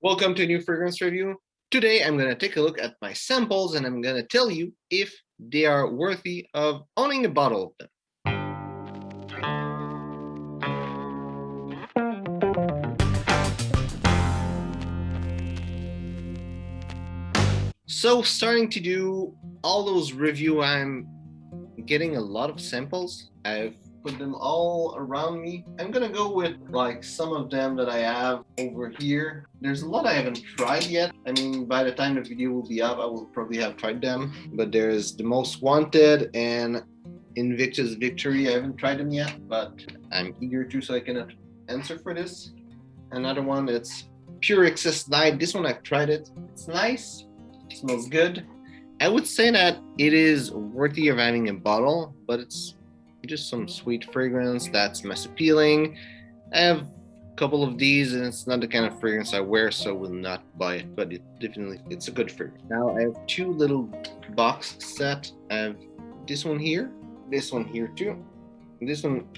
Welcome to a new fragrance review. Today I'm going to take a look at my samples and I'm going to tell you if they are worthy of owning a bottle of them. So starting to do all those review, I'm getting a lot of samples. I've put them all around me. I'm gonna go with like some of them that I have over here. There's a lot I haven't tried yet. I mean, by the time the video will be up, I will probably have tried them. But there's the Most Wanted and Invictus Victory. I haven't tried them yet, but I'm eager to, so I can answer for this. Another one, it's Pure Excess Night. This one I've tried it. It's nice. It smells good. I would say that it is worthy of having a bottle, but it's just some sweet fragrance that's mass appealing. I have a couple of these, and it's not the kind of fragrance I wear, so I will not buy it. But it's a good fragrance. Now I have two little box set. I have this one here too. This one.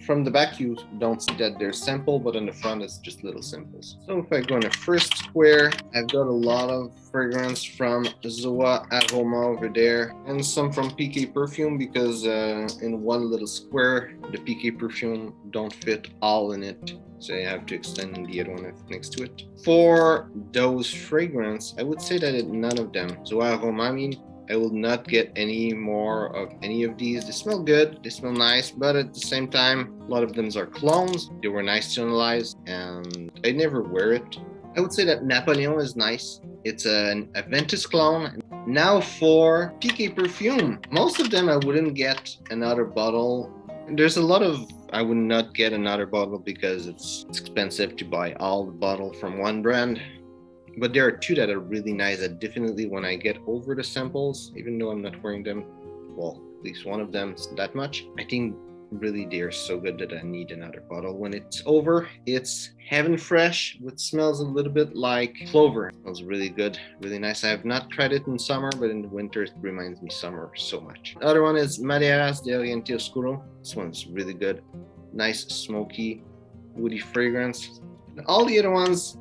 From the back, you don't see that there's sample, but on the front, it's just little samples. So if I go in the first square, I've got a lot of fragrance from Zoa Aroma over there, and some from PK Perfume, because in one little square, the PK Perfume don't fit all in it. So you have to extend the other one next to it. For those fragrance, I would say that none of them. Zoa Aroma, I mean, I will not get any more of any of these. They smell good, they smell nice, but at the same time, a lot of them are clones. They were nice to analyze, and I never wear it. I would say that Napoleon is nice. It's an Aventus clone. Now for PK Perfume. Most of them I wouldn't get another bottle. There's a lot of I would not get another bottle because it's expensive to buy all the bottle from one brand. But there are two that are really nice that definitely when I get over the samples, even though I'm not wearing them, well, at least one of them is that much, I think really they're so good that I need another bottle. When it's over, it's Heaven Fresh, which smells a little bit like clover. It smells really good, really nice. I have not tried it in summer, but in the winter it reminds me summer so much. The other one is Madeiras de Oriente Oscuro. This one's really good. Nice, smoky, woody fragrance. All the other ones,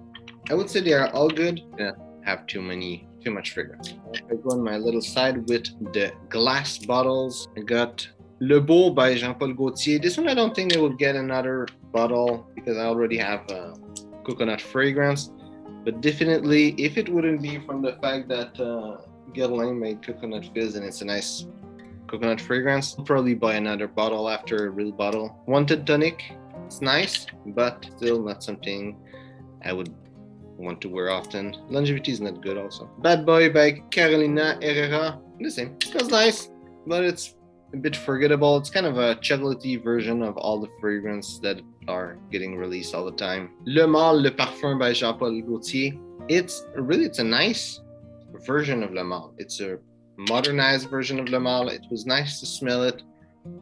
I would say they are all good. They have too much fragrance. I go on my little side with the glass bottles. I got Le Beau by Jean-Paul Gaultier. This one I don't think I will get another bottle because I already have coconut fragrance. But definitely, if it wouldn't be from the fact that Guerlain made coconut fizz and it's a nice coconut fragrance, I'll probably buy another bottle after a real bottle. Wanted Tonic. It's nice, but still not something I would want to wear often. Longevity is not good also. Bad Boy by Carolina Herrera. The same. It smells nice, but it's a bit forgettable. It's kind of a chocolatey version of all the fragrance that are getting released all the time. Male Le Parfum by Jean-Paul Gaultier. It's a nice version of Le Male. It's a modernized version of Le Male. It was nice to smell it,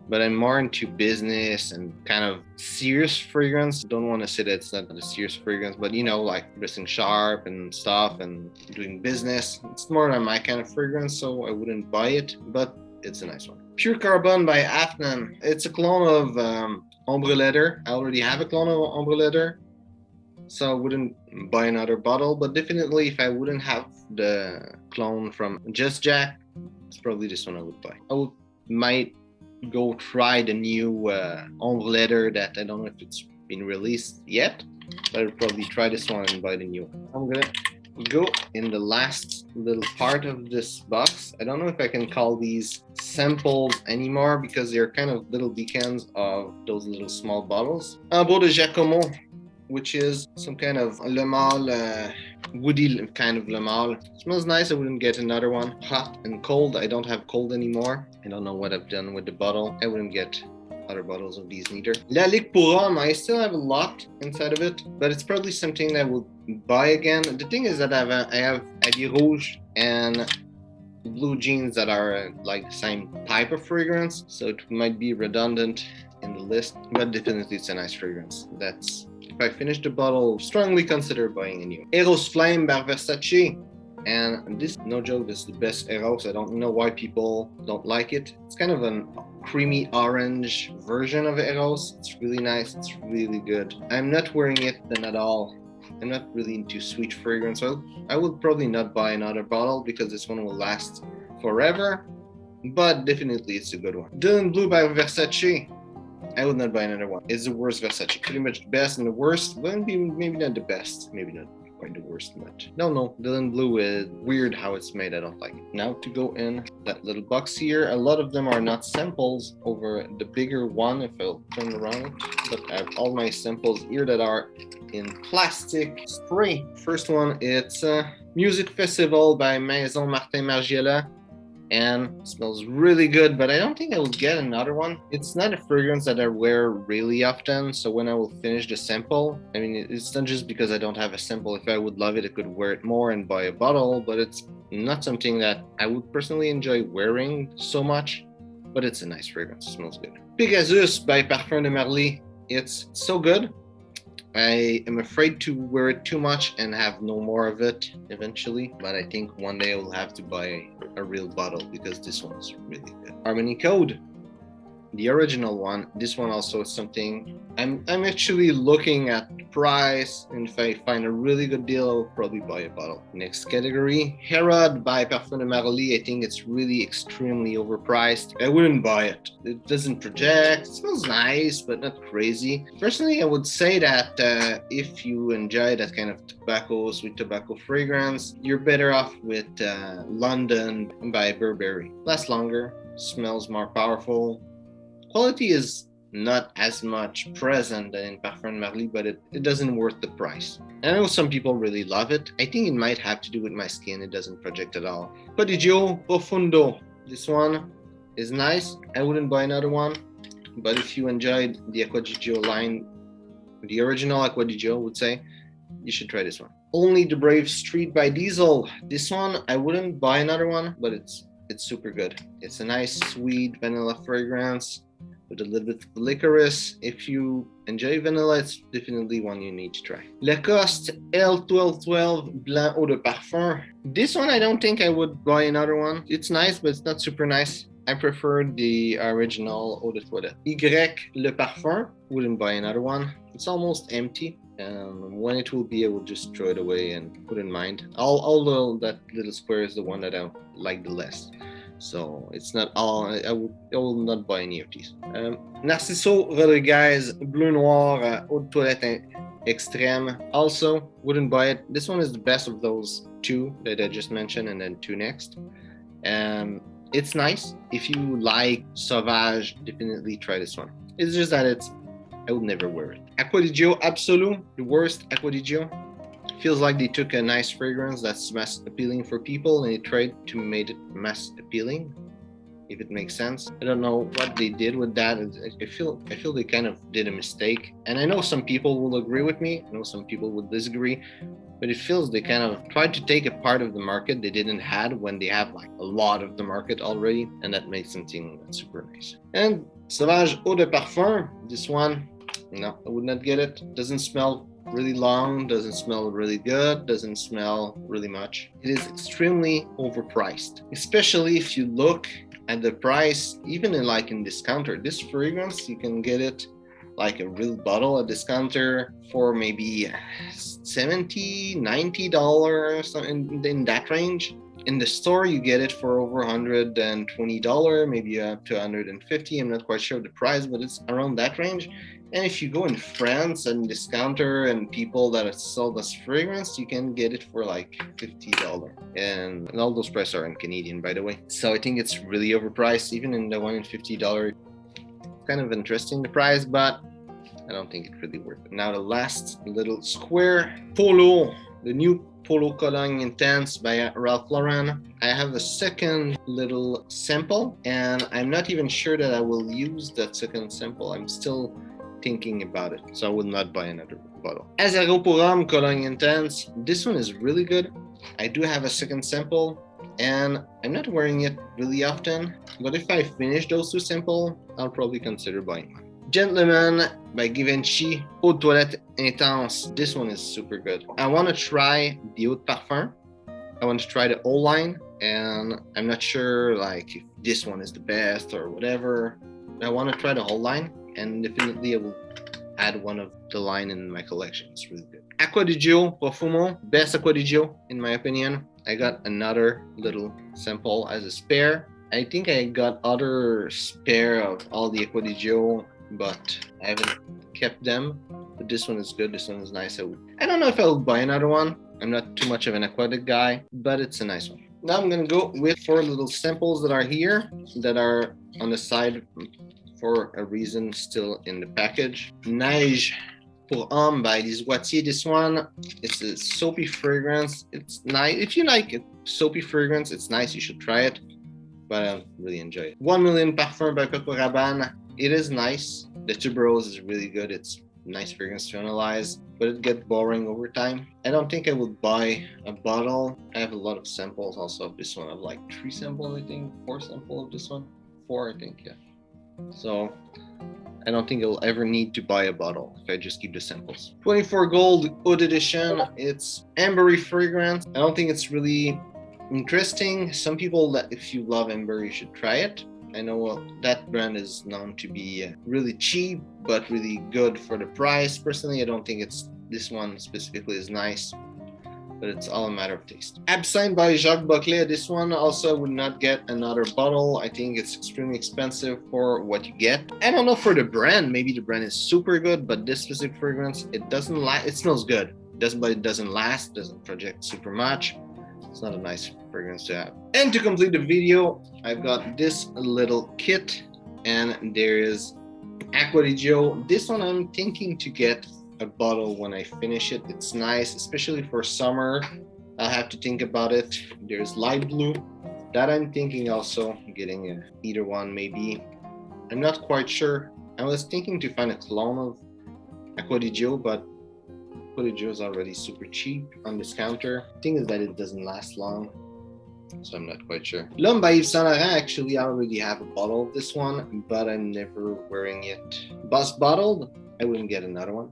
but I'm more into business and kind of serious fragrance. Don't want to say that it's not a serious fragrance, but you know, like dressing sharp and stuff and doing business. It's more than my kind of fragrance, so I wouldn't buy it, but it's a nice one. Pure Carbon by Afnan. It's a clone of Ombre Leather. I already have a clone of Ombre Leather, so I wouldn't buy another bottle, but definitely if I wouldn't have the clone from Just Jack, it's probably this one I would buy. Might go try the new Ombre Leather that I don't know if it's been released yet, but I'll probably try this one and buy the new one. I'm gonna go in the last little part of this box. I don't know if I can call these samples anymore because they're kind of little decants of those little small bottles. Gold Oud Edition, which is some kind of Le Male, woody kind of Le Male. It smells nice. I wouldn't get another one. Hot and cold. I don't have cold anymore. I don't know what I've done with the bottle. I wouldn't get other bottles of these neither. La Ligue pour Homme, I still have a lot inside of it, but it's probably something that I will buy again. The thing is that I have Habit Rouge and blue jeans that are like the same type of fragrance, so it might be redundant in the list, but definitely it's a nice fragrance. If I finish the bottle, strongly consider buying a new. Eros Flame by Versace. And this, no joke, this is the best Eros. I don't know why people don't like it. It's kind of a creamy orange version of Eros. It's really nice. It's really good. I'm not wearing it then at all I'm not really into sweet fragrance, so I will probably not buy another bottle because this one will last forever. But definitely it's a good one. Bleu by Versace. I would not buy another one. It's the worst Versace. Pretty much the best and the worst. But maybe not the best. Maybe not quite the worst much. No. Bleu is weird how it's made. I don't like it. Now to go in that little box here. A lot of them are not samples over the bigger one if I'll turn around it. But I have all my samples here that are in plastic spray. First one, it's Music Festival by Maison Martin Margiela. And it smells really good, but I don't think I will get another one. It's not a fragrance that I wear really often, so when I will finish the sample, I mean, it's not just because I don't have a sample. If I would love it, I could wear it more and buy a bottle, but it's not something that I would personally enjoy wearing so much, but it's a nice fragrance. It smells good. Pegasus by Parfum de Marly. It's so good. I am afraid to wear it too much and have no more of it eventually, but I think one day I will have to buy a real bottle because this one's really good. Harmony Code, the original one. This one also is something I'm actually looking at the price, and if I find a really good deal, I'll probably buy a bottle. Next category, Herod by Parfum de Marly. I think it's really extremely overpriced. I wouldn't buy it. It doesn't project. It smells nice, but not crazy. Personally, I would say that if you enjoy that kind of sweet tobacco fragrance, you're better off with London by Burberry. Lasts longer, smells more powerful. Quality is not as much present than in Parfum de Marly, but it doesn't worth the price. I know some people really love it. I think it might have to do with my skin. It doesn't project at all. Codigo Profondo. This one is nice. I wouldn't buy another one, but if you enjoyed the Acquadigio line, the original Acquadigio, I would say, you should try this one. Only the Brave Street by Diesel. This one, I wouldn't buy another one, but it's super good. It's a nice sweet vanilla fragrance with a little bit of licorice. If you enjoy vanilla, it's definitely one you need to try. Lacoste L1212 Blanc Eau de Parfum. This one, I don't think I would buy another one. It's nice, but it's not super nice. I prefer the original Eau de Toilette. Y Le Parfum. Wouldn't buy another one. It's almost empty. When it will be, I will just throw it away and put in mind. Although that little square is the one that I like the less. So it's not all. I will not buy any of these. Narciso Rodriguez Bleu Noir Eau de Toilette Extrême. Also wouldn't buy it. This one is the best of those two that I just mentioned, and then two next. It's nice. If you like Sauvage, definitely try this one. It's just that I would never wear it. Acquadigio Absolu, the worst Acquadigio. Feels like they took a nice fragrance that's mass appealing for people and they tried to make it mass appealing, if it makes sense. I don't know what they did with that. I feel they kind of did a mistake. And I know some people will agree with me. I know some people will disagree. But it feels they kind of tried to take a part of the market they didn't have when they have like a lot of the market already. And that makes something that's super nice. And Sauvage Eau de Parfum, this one, no, I would not get it. Doesn't smell really long, doesn't smell really good, doesn't smell really much. It is extremely overpriced, especially if you look at the price, even in discounter. This fragrance, you can get it like a real bottle at discounter for maybe $70, $90, something in that range. In the store, you get it for over $120, maybe up to $150. I'm not quite sure the price, but it's around that range. And if you go in France and discounter and people that sell this fragrance, you can get it for like $50. And all those prices are in Canadian, by the way. So I think it's really overpriced, even in the one in $50. Kind of interesting, the price, but I don't think it's really worth it. Now the last little square, Polo, the new Polo Cologne Intense by Ralph Lauren. I have a second little sample, and I'm not even sure that I will use that second sample. I'm still thinking about it, so I will not buy another bottle. Azzaro pour Homme Cologne Intense. This one is really good. I do have a second sample, and I'm not wearing it really often, but if I finish those two samples, I'll probably consider buying one. Gentleman by Givenchy Eau de Toilette Intense. This one is super good. I want to try the Eau de Parfum. I want to try the whole line, and I'm not sure if this one is the best or whatever. I want to try the whole line, and definitely I will add one of the line in my collection. It's really good. Acqua di Gio Profumo, best Acqua di Gio in my opinion. I got another little sample as a spare. I think I got other spare of all the Acqua di Gio, but I haven't kept them. But this one is good. This one is nice. I don't know if I'll buy another one. I'm not too much of an aquatic guy, but it's a nice one. Now I'm gonna go with 4 little samples that are here, that are on the side for a reason, still in the package. Neige pour Homme by Les Wattiers. This one, it's a soapy fragrance. It's nice. If you like a soapy fragrance, it's nice. You should try it, but I don't really enjoy it. 1 Million Parfum by Coco Rabanne. It is nice. The tuberose is really good. It's nice fragrance to analyze, but it gets boring over time. I don't think I would buy a bottle. I have a lot of samples also of this one. I have like 3 samples, I think, 4 samples of this one. 4, I think, yeah. So I don't think I'll ever need to buy a bottle if I just keep the samples. 24 Gold Oud Edition. It's ambery fragrance. I don't think it's really interesting. Some people, that if you love amber, you should try it. I know that brand is known to be really cheap, but really good for the price. Personally, I don't think this one specifically is nice, but it's all a matter of taste. Absinthe by Jacques Boclet. This one also would not get another bottle. I think it's extremely expensive for what you get. I don't know for the brand. Maybe the brand is super good, but this specific fragrance, it doesn't last. It smells good. But it doesn't last. Doesn't project super much. It's not a nice fragrance to have. And to complete the video, I've got this little kit, and there is Acqua di Gio. This one I'm thinking to get a bottle when I finish it. It's nice, especially for summer. I'll have to think about it. There's light blue that I'm thinking also getting either one maybe. I'm not quite sure. I was thinking to find a clone of Acqua di Gio, but Acqua di Gio is already super cheap on this counter. The thing is that it doesn't last long, so I'm not quite sure. L'Homme by Yves Saint Laurent. Actually, I already have a bottle of this one, but I'm never wearing it. Boss bottled, I wouldn't get another one.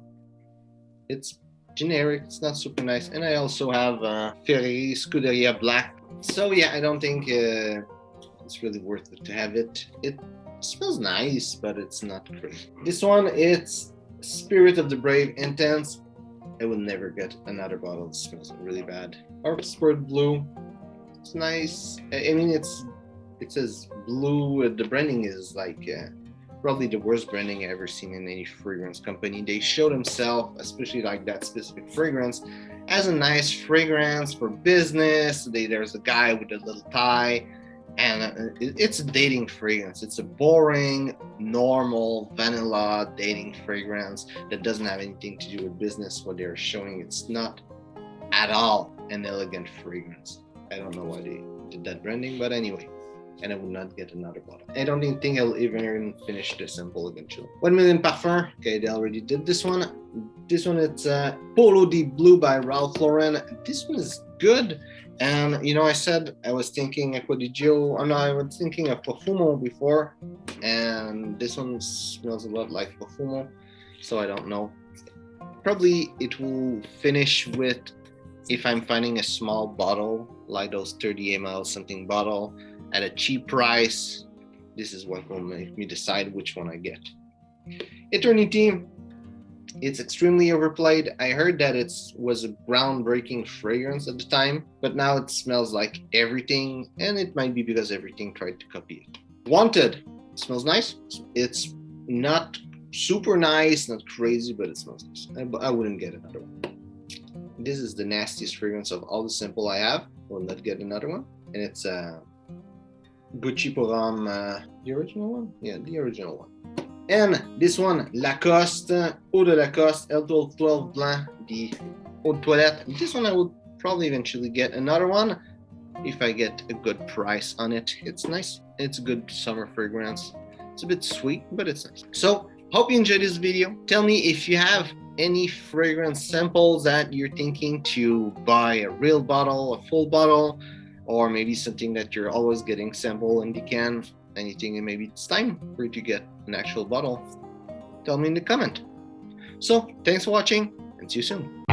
It's generic, it's not super nice. And I also have Ferrari Scuderia Black. So yeah, I don't think it's really worth it to have it. It smells nice, but it's not great. This one, it's Spirit of the Brave Intense. I will never get another bottle. It smells really bad. Or Sport Blue. It's nice. I mean, it says blue. The branding is like probably the worst branding I've ever seen in any fragrance company. They show themselves, especially like that specific fragrance, as a nice fragrance for business. There's a guy with a little tie, and it's a dating fragrance. It's a boring, normal, vanilla dating fragrance that doesn't have anything to do with business. What they're showing, it's not at all an elegant fragrance. I don't know why they did that branding, but anyway. And I will not get another bottle. I don't even think I'll even finish the sample eventually. 1 Million Parfum. Okay, they already did this one. This one, it's Polo di Bleu by Ralph Lauren. This one is good. And, you know, I said I was thinking Acqua di Gio. Oh, no, I was thinking of Profumo before. And this one smells a lot like Profumo. So I don't know. Probably it will finish with, if I'm finding a small bottle, like those 30 ml something bottle, at a cheap price, this is what will make me decide which one I get. Eternity, it's extremely overplayed. I heard that it was a groundbreaking fragrance at the time, but now it smells like everything, and it might be because everything tried to copy it. Wanted, it smells nice. It's not super nice, not crazy, but it smells nice. I wouldn't get another one. This is the nastiest fragrance of all the sample I have. I will not get another one, and it's Gucci pour Homme, the original one? Yeah, the original one. And this one, Lacoste, Eau de Lacoste, L12 Blanc, the Eau de Toilette. This one I would probably eventually get another one if I get a good price on it. It's nice. It's a good summer fragrance. It's a bit sweet, but it's nice. So, hope you enjoyed this video. Tell me if you have any fragrance samples that you're thinking to buy a real bottle, a full bottle, or maybe something that you're always getting sample in the can, and you think maybe it's time for you to get an actual bottle. Tell me in the comment. So, thanks for watching, and see you soon.